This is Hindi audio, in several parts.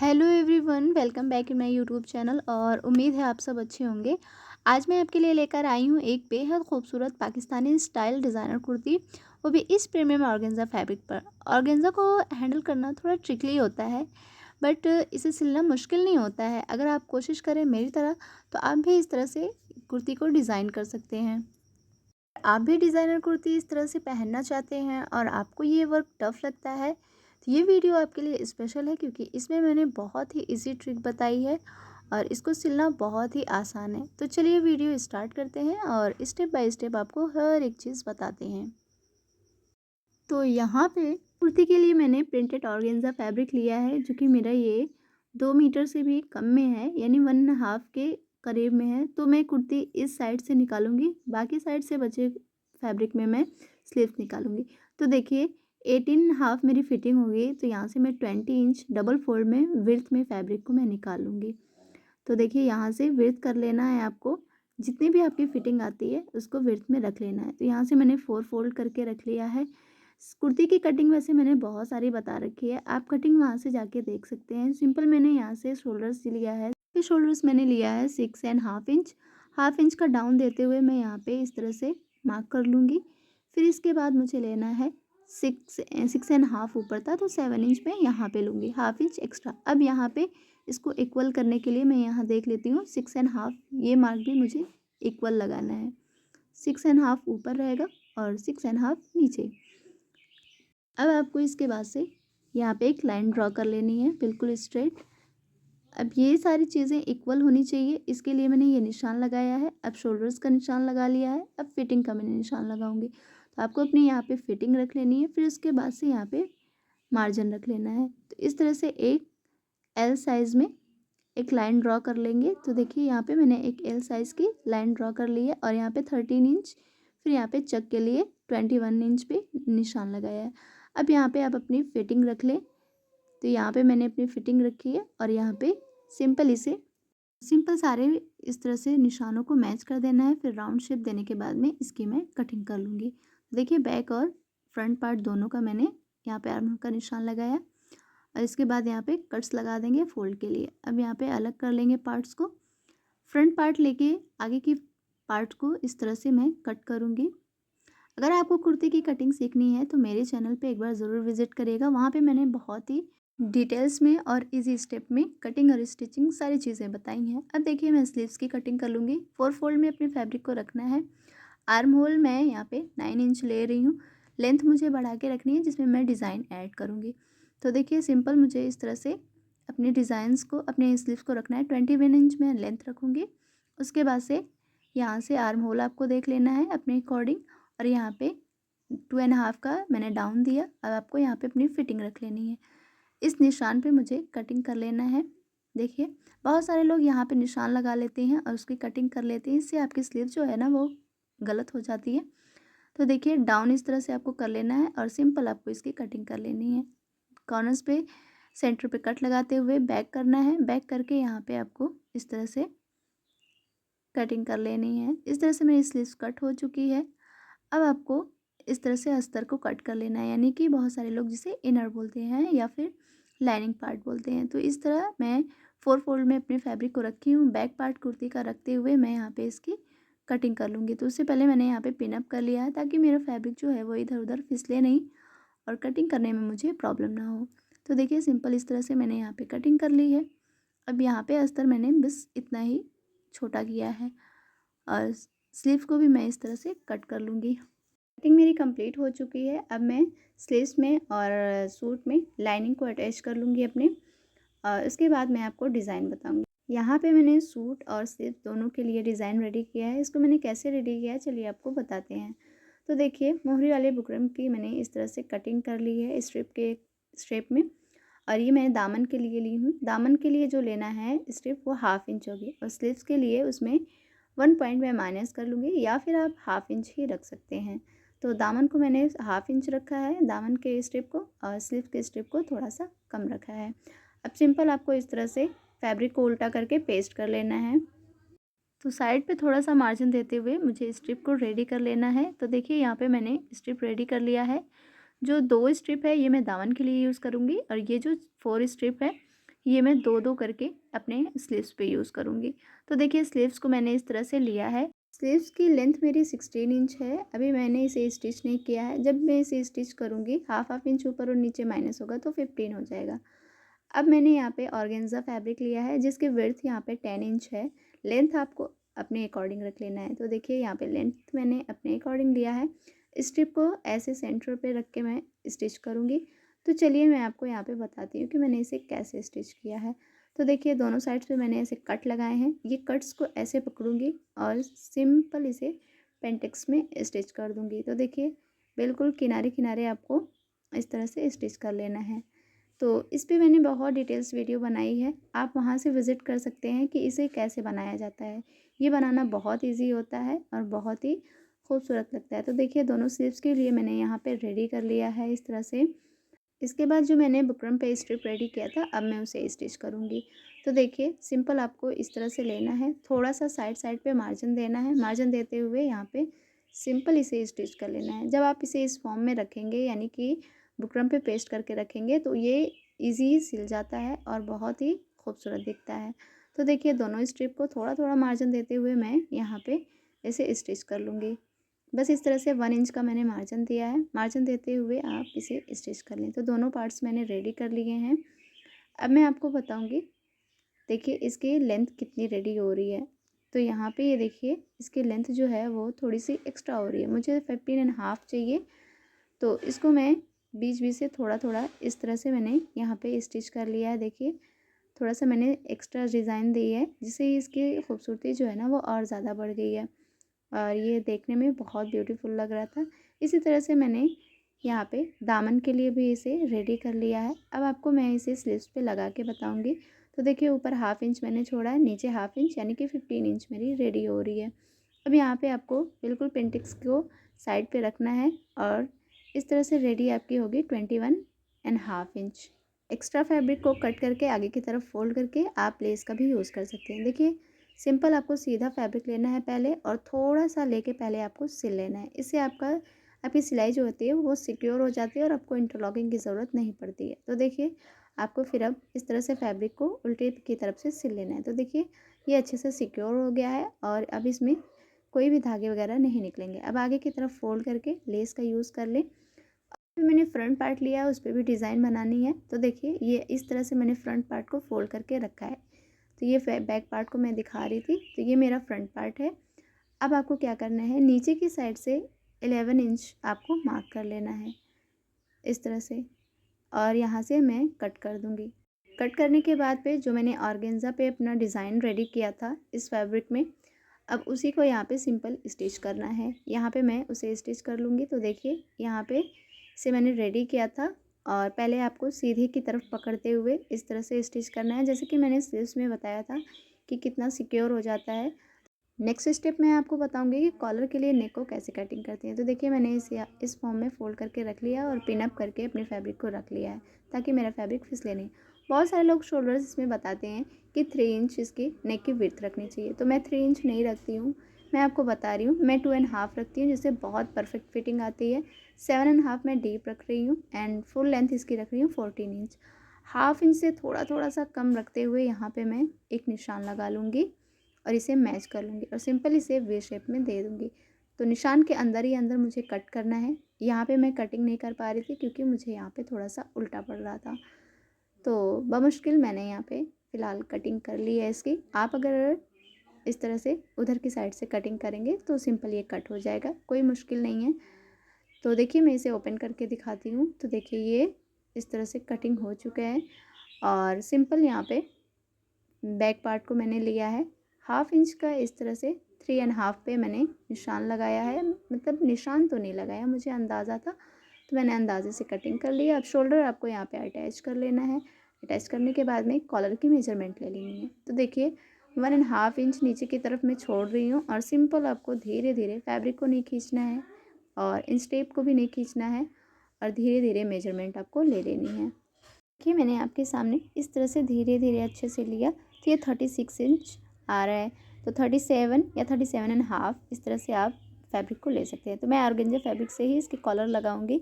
Hello everyone, welcome back in my YouTube channel और उम्मीद है आप सब अच्छे होंगे। आज मैं आपके लिए लेकर आई हूँ एक बेहद खूबसूरत पाकिस्तानी स्टाइल डिज़ाइनर कुर्ती, वो भी इस प्रीमियम ऑर्गेन्जा फैब्रिक पर। ऑर्गेन्जा को हैंडल करना थोड़ा ट्रिकली होता है, बट इसे सिलना मुश्किल नहीं होता है। अगर आप कोशिश करें मेरी तरह तो आप भी इस तरह से कुर्ती को डिज़ाइन कर सकते हैं। आप भी डिज़ाइनर कुर्ती इस तरह से पहनना चाहते हैं और आपको ये वर्क टफ लगता है तो ये वीडियो आपके लिए स्पेशल है, क्योंकि इसमें मैंने बहुत ही इजी ट्रिक बताई है और इसको सिलना बहुत ही आसान है। तो चलिए वीडियो स्टार्ट करते हैं और स्टेप बाय स्टेप आपको हर एक चीज़ बताते हैं। तो यहाँ पे कुर्ती के लिए मैंने प्रिंटेड ऑर्गेन्जा फैब्रिक लिया है, जो कि मेरा ये 2 मीटर से भी कम में है, यानी 1.5 के करीब में है। तो मैं कुर्ती इस साइड से निकालूंगी, बाकी साइड से बचे फैब्रिक में मैं स्लीव्स निकालूंगी। तो देखिए 18.5 मेरी फिटिंग होगी, तो यहाँ से मैं 20 इंच डबल फोल्ड में विड्थ में फैब्रिक को मैं निकाल लूँगी। तो देखिए यहाँ से विड्थ कर लेना है आपको, जितनी भी आपकी फिटिंग आती है उसको विड्थ में रख लेना है। तो यहाँ से मैंने 4 फोल्ड करके रख लिया है। कुर्ती की कटिंग वैसे मैंने बहुत सारी बता रखी है, आप कटिंग वहाँ से जाके देख सकते हैं। सिंपल मैंने यहाँ से शोल्डर्स लिया है, शोल्डर्स मैंने लिया है 6.5 इंच। हाफ इंच का डाउन देते हुए मैं यहाँ पे इस तरह से मार्क कर लूँगी। फिर इसके बाद मुझे लेना है 6.5 ऊपर था, तो 7 इंच में यहाँ पे लूँगी, हाफ इंच एक्स्ट्रा। अब यहाँ पे इसको इक्वल करने के लिए मैं यहाँ देख लेती हूँ 6.5, ये मार्क भी मुझे इक्वल लगाना है। 6.5 ऊपर रहेगा और 6.5 नीचे। अब आपको इसके बाद से यहाँ पे एक लाइन ड्रॉ कर लेनी है, बिल्कुल स्ट्रेट। अब ये सारी चीज़ें इक्वल होनी चाहिए, इसके लिए मैंने ये निशान लगाया है। अब शोल्डर्स का निशान लगा लिया है, अब फिटिंग का मैंने निशान लगाऊंगी। तो आपको अपने यहाँ पे फिटिंग रख लेनी है, फिर उसके बाद से यहाँ पे मार्जिन रख लेना है। तो इस तरह से एक एल साइज़ में एक लाइन ड्रॉ कर लेंगे। तो देखिए यहाँ पे मैंने एक एल साइज़ की लाइन ड्रॉ कर ली है और यहाँ पे 13 इंच, फिर यहाँ पे चक के लिए 21 इंच पे निशान लगाया है। अब यहाँ पे आप अपनी फिटिंग रख लें। तो यहाँ पे मैंने अपनी फिटिंग रखी है और यहाँ पे सिंपल सारे इस तरह से निशानों को मैच कर देना है। फिर राउंड शेप देने के बाद में इसकी मैं कटिंग कर लूँगी। देखिए बैक और फ्रंट पार्ट दोनों का मैंने यहाँ पे आर्म का निशान लगाया और इसके बाद यहाँ पे कट्स लगा देंगे फोल्ड के लिए। अब यहाँ पे अलग कर लेंगे पार्ट्स को। फ्रंट पार्ट लेके आगे की पार्ट को इस तरह से मैं कट करूँगी। अगर आपको कुर्ती की कटिंग सीखनी है तो मेरे चैनल पे एक बार ज़रूर विजिट करिएगा, वहाँ पे मैंने बहुत ही डिटेल्स में और इजी स्टेप में कटिंग और स्टिचिंग सारी चीज़ें बताई हैं। अब देखिए मैं स्लीव्स की कटिंग कर लूँगी। 4 फोल्ड में अपने फैब्रिक को रखना है। आर्म होल मैं यहाँ पे 9 इंच ले रही हूँ। लेंथ मुझे बढ़ा के रखनी है, जिसमें मैं डिज़ाइन ऐड करूँगी। तो देखिए सिंपल मुझे इस तरह से अपने डिज़ाइंस को, अपने स्लीव्स को रखना है। 21 इंच में लेंथ रखूँगी। उसके बाद से यहाँ से आर्म होल आपको देख लेना है अपने अकॉर्डिंग, और यहाँ पे 2.5 का मैंने डाउन दिया। अब आपको यहाँ पे अपनी फिटिंग रख लेनी है। इस निशान पे मुझे कटिंग कर लेना है। देखिए बहुत सारे लोग यहाँ पे निशान लगा लेते हैं और उसकी कटिंग कर लेते हैं, इससे आपकी स्लीव जो है ना वो गलत हो जाती है। तो देखिए डाउन इस तरह से आपको कर लेना है और सिंपल आपको इसकी कटिंग कर लेनी है। कॉर्नर्स पे सेंटर पे कट लगाते हुए बैक करना है। बैक करके यहाँ पे आपको इस तरह से कटिंग कर लेनी है। इस तरह से मेरी स्लीव्स कट हो चुकी है। अब आपको इस तरह से अस्तर को कट कर लेना है, यानी कि बहुत सारे लोग जिसे इनर बोलते हैं या फिर लाइनिंग पार्ट बोलते हैं। तो इस तरह मैं 4 फोल्ड में अपने फैब्रिक को रखी हूँ। बैक पार्ट कुर्ती का रखते हुए मैं यहाँ पे इसकी कटिंग कर लूँगी। तो उससे पहले मैंने यहाँ पे पिन अप कर लिया है, ताकि मेरा फैब्रिक जो है वो इधर उधर फिसले नहीं और कटिंग करने में मुझे प्रॉब्लम ना हो। तो देखिए सिंपल इस तरह से मैंने यहाँ पे कटिंग कर ली है। अब यहाँ पे अस्तर मैंने बस इतना ही छोटा किया है और स्लीव को भी मैं इस तरह से कट कर लूँगी। कटिंग मेरी कंप्लीट हो चुकी है। अब मैं स्लीव्स में और सूट में लाइनिंग को अटैच कर लूँगी अपने, और उसके बाद मैं आपको डिज़ाइन बताऊँगी। यहाँ पे मैंने सूट और स्लीव दोनों के लिए डिज़ाइन रेडी किया है। इसको मैंने कैसे रेडी किया है चलिए आपको बताते हैं। तो देखिए मोहरी वाले बुकरम की मैंने इस तरह से कटिंग कर ली है स्ट्रिप में, और ये मैं दामन के लिए ली हूँ। दामन के लिए जो लेना है स्ट्रिप वो 1/2 इंच होगी, और स्लीव्स के लिए उसमें 1 पॉइंट मैं माइनस कर लूँगी, या फिर आप 1/2 इंच ही रख सकते हैं। तो दामन को मैंने 1/2 इंच रखा है, दामन के स्ट्रिप को, और स्लीव के स्ट्रिप को थोड़ा सा कम रखा है। अब सिंपल आपको इस तरह से फैब्रिक को उल्टा करके पेस्ट कर लेना है। तो साइड पे थोड़ा सा मार्जिन देते हुए मुझे स्ट्रिप को रेडी कर लेना है। तो देखिए यहाँ पे मैंने स्ट्रिप रेडी कर लिया है। जो 2 स्ट्रिप है ये मैं दामन के लिए यूज़ करूँगी, और ये जो 4 स्ट्रिप है ये मैं 2-2 करके अपने स्लीव्स पे यूज़ करूँगी। तो देखिए स्लीव्स को मैंने इस तरह से लिया है। स्लीव्स की लेंथ मेरी 16 इंच है। अभी मैंने इसे स्टिच नहीं किया है। जब मैं इसे स्टिच करूँगी हाफ इंच ऊपर और नीचे माइनस होगा तो 15 हो जाएगा। अब मैंने यहाँ पे ऑर्गेन्जा फैब्रिक लिया है जिसकी विड्थ यहाँ पे 10 इंच है। लेंथ आपको अपने अकॉर्डिंग रख लेना है। तो देखिए यहाँ पे लेंथ मैंने अपने अकॉर्डिंग लिया है। स्ट्रिप को ऐसे सेंटर पे रख के मैं स्टिच करूँगी। तो चलिए मैं आपको यहाँ पे बताती हूँ कि मैंने इसे कैसे स्टिच किया है। तो देखिए दोनों साइड्स पे मैंने ऐसे कट लगाए हैं। ये कट्स को ऐसे पकड़ूँगी और सिंपल इसे पेंटेक्स में स्टिच कर दूँगी। तो देखिए बिल्कुल किनारे-किनारे आपको इस तरह से स्टिच कर लेना है। तो इस पे मैंने बहुत डिटेल्स वीडियो बनाई है, आप वहाँ से विज़िट कर सकते हैं कि इसे कैसे बनाया जाता है। ये बनाना बहुत ईज़ी होता है और बहुत ही खूबसूरत लगता है। तो देखिए दोनों स्लीव्स के लिए मैंने यहाँ पे रेडी कर लिया है इस तरह से। इसके बाद जो मैंने बुकरम पे स्ट्रिप रेडी किया था अब मैं उसे स्टिच करूँगी। तो देखिए सिंपल आपको इस तरह से लेना है, थोड़ा-सा साइड पे मार्जिन देना है, मार्जिन देते हुए यहाँ पे सिंपल इसे स्टिच कर लेना है। जब आप इसे इस फॉर्म में रखेंगे यानी कि बुकरम पे पेस्ट करके रखेंगे तो ये ईज़ी सिल जाता है और बहुत ही खूबसूरत दिखता है। तो देखिए दोनों स्ट्रिप को थोड़ा-थोड़ा मार्जिन देते हुए मैं यहाँ पे इसे स्टिच कर लूँगी। बस इस तरह से 1 इंच का मैंने मार्जिन दिया है। मार्जिन देते हुए आप इसे स्टिच कर लें। तो दोनों पार्ट्स मैंने रेडी कर लिए हैं। अब मैं आपको बताऊँगी, देखिए इसकी लेंथ कितनी रेडी हो रही है। तो यहाँ पे ये देखिए इसकी लेंथ जो है वो थोड़ी-सी एक्स्ट्रा हो रही है। मुझे 15 एंड हाफ चाहिए। तो इसको मैं बीच-बीच से थोड़ा-थोड़ा इस तरह से मैंने यहाँ पे स्टिच कर लिया है। देखिए थोड़ा-सा मैंने एक्स्ट्रा डिज़ाइन दी है जिससे इसकी खूबसूरती जो है ना वो और ज़्यादा बढ़ गई है। और ये देखने में बहुत ब्यूटीफुल लग रहा था। इसी तरह से मैंने यहाँ पे दामन के लिए भी इसे रेडी कर लिया है। अब आपको मैं इसे स्लीव्स पे लगा के बताऊँगी। तो देखिए ऊपर हाफ इंच मैंने छोड़ा है, नीचे हाफ इंच यानी कि 15 इंच मेरी रेडी हो रही है। अब यहाँ पे आपको बिल्कुल पेंटिक्स को साइड पे रखना है और इस तरह से रेडी आपकी होगी 21 and half inch. Extra fabric को कट करके आगे की तरफ फोल्ड करके आप लेस का भी यूज़ कर सकते हैं। देखिए सिंपल आपको सीधा फैब्रिक लेना है पहले और थोड़ा सा लेके पहले आपको सिल लेना है। इससे आपकी सिलाई जो होती है वो सिक्योर हो जाती है और आपको इंटरलॉकिंग की ज़रूरत नहीं पड़ती है। तो देखिए आपको फिर अब इस तरह से फैब्रिक को उल्टे की तरफ से सिल लेना है। तो देखिए ये अच्छे से सिक्योर हो गया है और अब इसमें कोई भी धागे वगैरह नहीं निकलेंगे। अब आगे की तरफ फोल्ड करके लेस का यूज़ कर लें। फिर मैंने फ्रंट पार्ट लिया है, उस पे भी डिज़ाइन बनानी है। तो देखिए ये इस तरह से मैंने फ्रंट पार्ट को फोल्ड करके रखा है। तो ये बैक पार्ट को मैं दिखा रही थी। तो ये मेरा फ्रंट पार्ट है। अब आपको क्या करना है, नीचे की साइड से 11 इंच आपको मार्क कर लेना है इस तरह से और यहाँ से मैं कट कर दूँगी। कट करने के बाद पे जो मैंने ऑर्गेन्जा पे अपना डिज़ाइन रेडी किया था इस फैब्रिक में, अब उसी को यहाँ पे सिंपल स्टिच करना है। यहाँ पे मैं उसे स्टिच कर लूँगी। तो देखिए यहाँ पे इसे मैंने रेडी किया था और पहले आपको सीधे की तरफ पकड़ते हुए इस तरह से स्टिच करना है, जैसे कि मैंने स्लीव्स में बताया था कि कितना सिक्योर हो जाता है। नेक्स्ट स्टेप मैं आपको बताऊंगी कि कॉलर के लिए नेक को कैसे कटिंग करते हैं। तो देखिए मैंने इस फॉर्म में फ़ोल्ड करके रख लिया और पिन अप करके अपने फैब्रिक को रख लिया है ताकि मेरा फैब्रिक फिसले नहीं। बहुत सारे लोग शोल्डर्स इसमें बताते हैं कि 3 इंच इसकी नेक की विड्थ रखनी चाहिए, तो मैं 3 इंच नहीं रखती हूँ। मैं आपको बता रही हूँ, मैं 2 एंड हाफ रखती हूँ जिससे बहुत परफेक्ट फिटिंग आती है। 7 एंड हाफ मैं डीप रख रही हूँ एंड फुल लेंथ इसकी रख रही हूँ 14 इंच। हाफ इंच से थोड़ा सा कम रखते हुए यहाँ पे मैं एक निशान लगा लूँगी और इसे मैच कर लूँगी और सिंपल इसे वे शेप में दे दूँगी। तो निशान के अंदर ही अंदर मुझे कट करना है। यहाँ पे मैं कटिंग नहीं कर पा रही थी क्योंकि मुझे यहाँ पे थोड़ा सा उल्टा पड़ रहा था, तो बमुश्किल मैंने यहाँ पे फ़िलहाल कटिंग कर ली है इसकी। आप अगर इस तरह से उधर की साइड से कटिंग करेंगे तो सिंपल ये कट हो जाएगा, कोई मुश्किल नहीं है। तो देखिए मैं इसे ओपन करके दिखाती हूँ। तो देखिए ये इस तरह से कटिंग हो चुका है और सिंपल यहाँ पे बैक पार्ट को मैंने लिया है हाफ इंच का, इस तरह से 3 एंड हाफ पे मैंने निशान लगाया है। मतलब निशान तो नहीं लगाया, मुझे अंदाज़ा था तो मैंने अंदाजे से कटिंग कर लिया। अब शोल्डर आपको यहाँ पे अटैच कर लेना है। अटैच करने के बाद में कॉलर की मेजरमेंट ले लेनी है। तो देखिए 1 एंड हाफ इंच नीचे की तरफ मैं छोड़ रही हूँ और सिंपल आपको धीरे धीरे फैब्रिक को नहीं खींचना है और इंच टेप को भी नहीं खींचना है और धीरे धीरे मेजरमेंट आपको ले लेनी है। देखिए मैंने आपके सामने इस तरह से धीरे धीरे अच्छे से लिया तो ये 36 इंच आ रहा है। तो 37 या 37 एंड हाफ इस तरह से आप फैब्रिक को ले सकते हैं। तो मैं ऑर्गेन्जा फैब्रिक से ही इसकी कॉलर लगाऊंगी।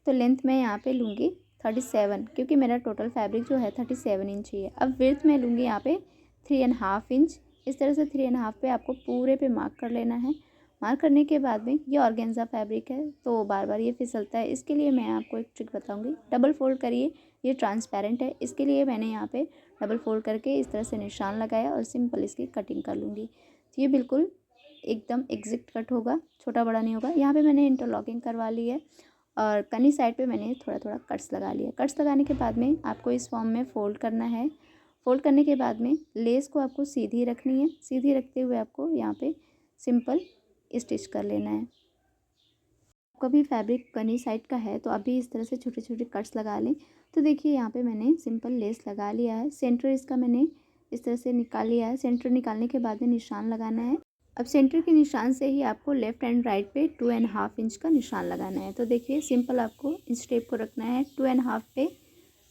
तो लेंथ मैं यहाँ पे लूँगी 37, क्योंकि मेरा टोटल फैब्रिक जो है 37 इंच ही है। अब विड्थ मैं लूँगी यहाँ पे 3.5 इंच। इस तरह से 3.5 पे आपको पूरे पे मार्क कर लेना है। मार्क करने के बाद में ये ऑर्गेन्जा फैब्रिक है तो बार बार ये फिसलता है, इसके लिए मैं आपको एक ट्रिक बताऊंगी। डबल फोल्ड करिए, ये ट्रांसपेरेंट है, इसके लिए मैंने यहाँ पे डबल फोल्ड करके इस तरह से निशान लगाया और सिंपल इसकी कटिंग कर लूँगी। तो ये बिल्कुल एकदम एग्जैक्ट कट होगा, छोटा बड़ा नहीं होगा। यहाँ पे मैंने इंटरलॉकिंग करवा ली है और कनी साइड पे मैंने थोड़ा थोड़ा कट्स लगा लिया। कट्स लगाने के बाद में आपको इस फॉर्म में फ़ोल्ड करना है। फ़ोल्ड करने के बाद में लेस को आपको सीधी रखनी है। सीधी रखते हुए आपको यहाँ पे सिंपल स्टिच कर लेना है। आपका भी फैब्रिक कनी साइड का है तो अभी इस तरह से छोटे छोटे कट्स लगा लें। तो देखिए यहाँ पे मैंने सिंपल लेस लगा लिया है। सेंटर इसका मैंने इस तरह से निकाल लिया है। सेंटर निकालने के बाद में निशान लगाना है। अब सेंटर के निशान से ही आपको लेफ़्ट एंड राइट पे 2.5 इंच का निशान लगाना है। तो देखिए सिंपल आपको इस स्टेप को रखना है। 2.5 पे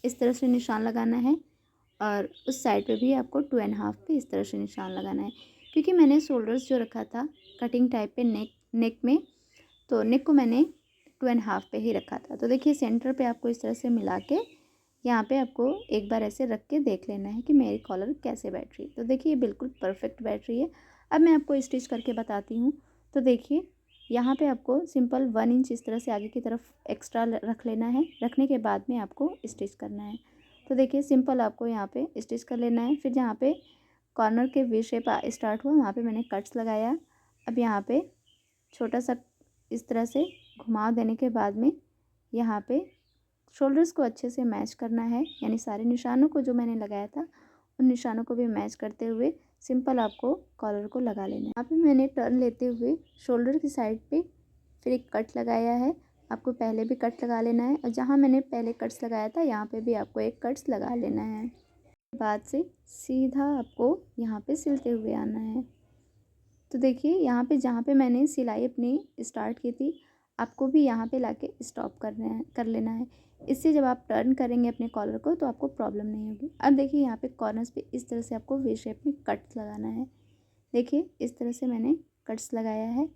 इस तरह से निशान लगाना है और उस साइड पे भी आपको 2.5 पे इस तरह से निशान लगाना है। क्योंकि मैंने शोल्डर्स जो रखा था कटिंग टाइप पे नेक में, तो नेक को मैंने 2.5 पे ही रखा था। तो देखिए सेंटर पे आपको इस तरह से मिला के यहाँ पे आपको एक बार ऐसे रख के देख लेना है कि मेरी कॉलर कैसे बैठ रही है। तो देखिए ये बिल्कुल परफेक्ट बैठ रही है। अब मैं आपको स्टिच करके बताती हूँ। तो देखिए यहाँ पे आपको सिंपल 1 इंच इस तरह से आगे की तरफ एक्स्ट्रा रख लेना है। रखने के बाद में आपको स्टिच करना है। तो देखिए सिंपल आपको यहाँ पे स्टिच कर लेना है। फिर जहाँ पे कॉर्नर के वी शेप स्टार्ट हुआ वहाँ पे मैंने कट्स लगाया। अब यहाँ पे छोटा सा इस तरह से घुमाव देने के बाद में यहाँ पे शोल्डर्स को अच्छे से मैच करना है, यानी सारे निशानों को जो मैंने लगाया था उन निशानों को भी मैच करते हुए सिंपल आपको कॉलर को लगा लेना है। यहाँ पे मैंने टर्न लेते हुए शोल्डर की साइड पे फिर एक कट लगाया है। आपको पहले भी कट लगा लेना है और जहाँ मैंने पहले कट्स लगाया था यहाँ पे भी आपको एक कट्स लगा लेना है। बाद से सीधा आपको यहाँ पे सिलते हुए आना है। तो देखिए यहाँ पे जहाँ पे मैंने सिलाई अपनी स्टार्ट की थी आपको भी यहाँ पे लाके स्टॉप कर लेना है। इससे जब आप टर्न करेंगे अपने कॉलर को तो आपको प्रॉब्लम नहीं होगी। अब देखिए यहाँ पे कॉर्नर्स पे इस तरह से आपको वी शेप में कट्स लगाना है। देखिए इस तरह से मैंने कट्स लगाया है।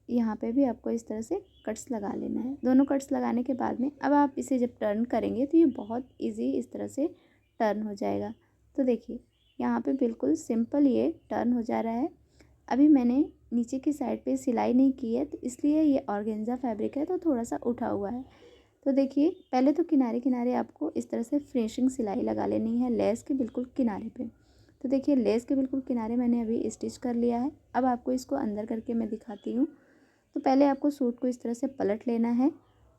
यहाँ पे भी आपको इस तरह से कट्स लगा लेना है। दोनों कट्स लगाने के बाद में अब आप इसे जब टर्न करेंगे तो ये बहुत ईजी इस तरह से टर्न हो जाएगा। तो देखिए यहाँ पे बिल्कुल सिंपल ये टर्न हो जा रहा है। अभी मैंने नीचे की साइड पे सिलाई नहीं की है तो इसलिए ये ऑर्गेन्जा फैब्रिक है तो थोड़ा सा उठा हुआ है। तो देखिए पहले तो किनारे किनारे आपको इस तरह से फिनिशिंग सिलाई लगा लेनी है लेस के बिल्कुल किनारे पे। तो देखिए लेस के बिल्कुल किनारे मैंने अभी स्टिच कर लिया है। अब आपको इसको अंदर करके मैं दिखाती हूँ। तो पहले आपको सूट को इस तरह से पलट लेना है।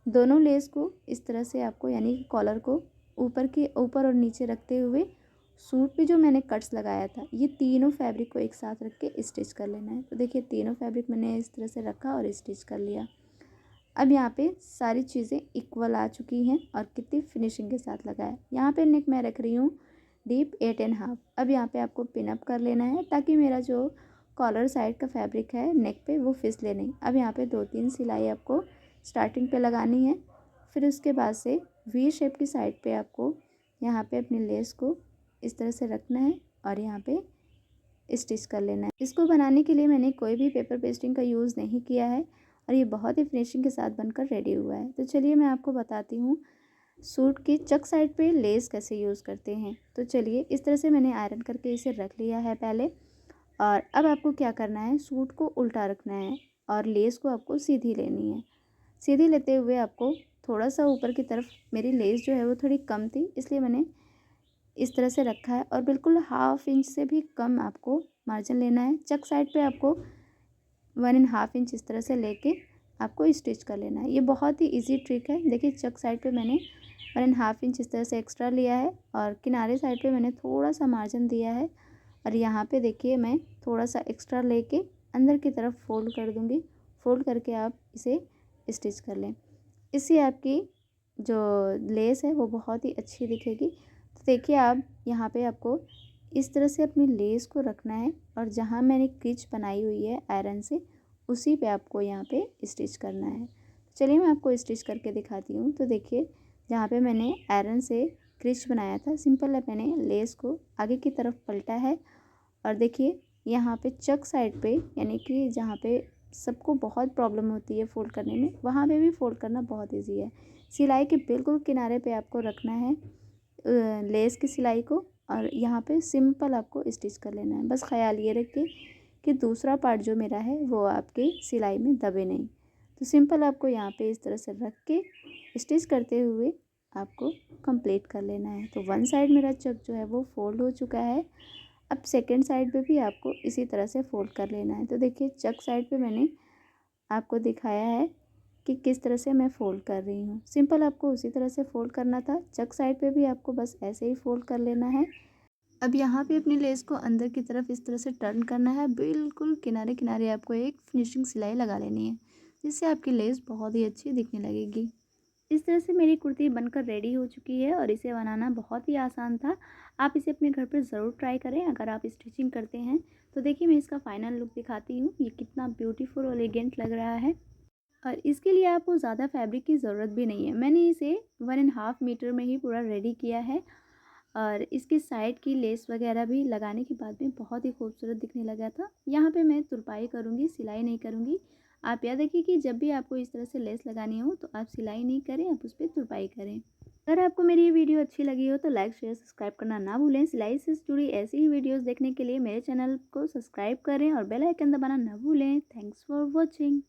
दोनों लेस को इस तरह से आपको यानी कॉलर को ऊपर और नीचे रखते हुए सूट पे जो मैंने कट्स लगाया था ये तीनों फैब्रिक को एक साथ रख के स्टिच कर लेना है। तो देखिए तीनों फैब्रिक मैंने इस तरह से रखा और स्टिच कर लिया। अब यहाँ पे सारी चीज़ें इक्वल आ चुकी हैं और कितनी फिनिशिंग के साथ लगाया। यहाँ पे नेक मैं रख रही हूँ डीप 8.5। अब यहाँ पे आपको पिन अप कर लेना है ताकि मेरा जो कॉलर साइड का फैब्रिक है नेक पे वो फिसले नहीं। अब यहाँ पे 2-3 सिलाई आपको स्टार्टिंग पे लगानी है। फिर उसके बाद से वी शेप की साइड पे आपको यहाँ पे अपनी लेस को इस तरह से रखना है और यहाँ पे स्टिच कर लेना है। इसको बनाने के लिए मैंने कोई भी पेपर पेस्टिंग का यूज़ नहीं किया है और ये बहुत ही फिनिशिंग के साथ बनकर रेडी हुआ है। तो चलिए मैं आपको बताती हूँ सूट की चक साइड पे लेस कैसे यूज़ करते हैं। तो चलिए इस तरह से मैंने आयरन करके इसे रख लिया है पहले। और अब आपको क्या करना है, सूट को उल्टा रखना है और लेस को आपको सीधी लेनी है। सीधी लेते हुए आपको थोड़ा सा ऊपर की तरफ, मेरी लेस जो है वो थोड़ी कम थी इसलिए मैंने इस तरह से रखा है और बिल्कुल 1/2 इंच से भी कम आपको मार्जिन लेना है। चक साइड पे आपको 1.5 इंच इस तरह से लेके आपको स्टिच कर लेना है। ये बहुत ही इजी ट्रिक है। देखिए चक साइड पे मैंने 1.5 इंच इस तरह से एक्स्ट्रा लिया है और किनारे साइड पे मैंने थोड़ा सा मार्जिन दिया है और यहाँ पे देखिए मैं थोड़ा सा एक्स्ट्रा लेके अंदर की तरफ फोल्ड कर दूँगी। फोल्ड करके आप इसे स्टिच कर लें। इससे आपकी जो लेस है वो बहुत ही अच्छी दिखेगी। तो देखिए आप यहाँ पे आपको इस तरह से अपनी लेस को रखना है और जहाँ मैंने क्रिच बनाई हुई है आयरन से उसी पे आपको यहाँ पे स्टिच करना है। चलिए मैं आपको स्टिच करके दिखाती हूँ। तो देखिए जहाँ पे मैंने आयरन से क्रिच बनाया था सिंपल मैंने लेस को आगे की तरफ पलटा है और देखिए यहाँ पे चक साइड पे यानी कि जहाँ पे सबको बहुत प्रॉब्लम होती है फ़ोल्ड करने में, वहाँ पे भी फ़ोल्ड करना बहुत ईजी है। सिलाई के बिल्कुल किनारे पे आपको रखना है लेस की सिलाई को, और यहाँ पे सिंपल आपको स्टिच कर लेना है। बस ख्याल ये रखिए कि दूसरा पार्ट जो मेरा है वो आपकी सिलाई में दबे नहीं। तो सिंपल आपको यहाँ पे इस तरह से रख के स्टिच करते हुए आपको कंप्लीट कर लेना है। तो वन साइड मेरा चक जो है वो फोल्ड हो चुका है। अब सेकंड साइड पे भी आपको इसी तरह से फोल्ड कर लेना है। तो देखिए चक साइड पे मैंने आपको दिखाया है कि किस तरह से मैं फ़ोल्ड कर रही हूँ। सिंपल आपको उसी तरह से फ़ोल्ड करना था। चक साइड पे भी आपको बस ऐसे ही फ़ोल्ड कर लेना है। अब यहाँ पे अपनी लेस को अंदर की तरफ इस तरह से टर्न करना है। बिल्कुल किनारे किनारे आपको एक फिनिशिंग सिलाई लगा लेनी है, जिससे आपकी लेस बहुत ही अच्छी दिखने लगेगी। इस तरह से मेरी कुर्ती बनकर रेडी हो चुकी है और इसे बनाना बहुत ही आसान था। आप इसे अपने घर पर ज़रूर ट्राई करें अगर आप स्टिचिंग करते हैं। तो देखिए मैं इसका फाइनल लुक दिखाती हूँ। ये कितना ब्यूटीफुल और एलिगेंट लग रहा है, और इसके लिए आपको ज़्यादा फैब्रिक की ज़रूरत भी नहीं है। मैंने इसे 1.5 मीटर में ही पूरा रेडी किया है, और इसकी साइड की लेस वगैरह भी लगाने के बाद में बहुत ही खूबसूरत दिखने लगा था। यहाँ पे मैं तुरपाई करूँगी, सिलाई नहीं करूँगी। आप याद रखिए कि जब भी आपको इस तरह से लेस लगानी हो तो आप सिलाई नहीं करें, आप उस पर तुरपाई करें। अगर आपको मेरी ये वीडियो अच्छी लगी हो तो लाइक शेयर सब्सक्राइब करना ना भूलें। सिलाई से जुड़ी ऐसी ही वीडियोज़ देखने के लिए मेरे चैनल को सब्सक्राइब करें और बेल आइकन दबाना ना भूलें। Thanks for watching.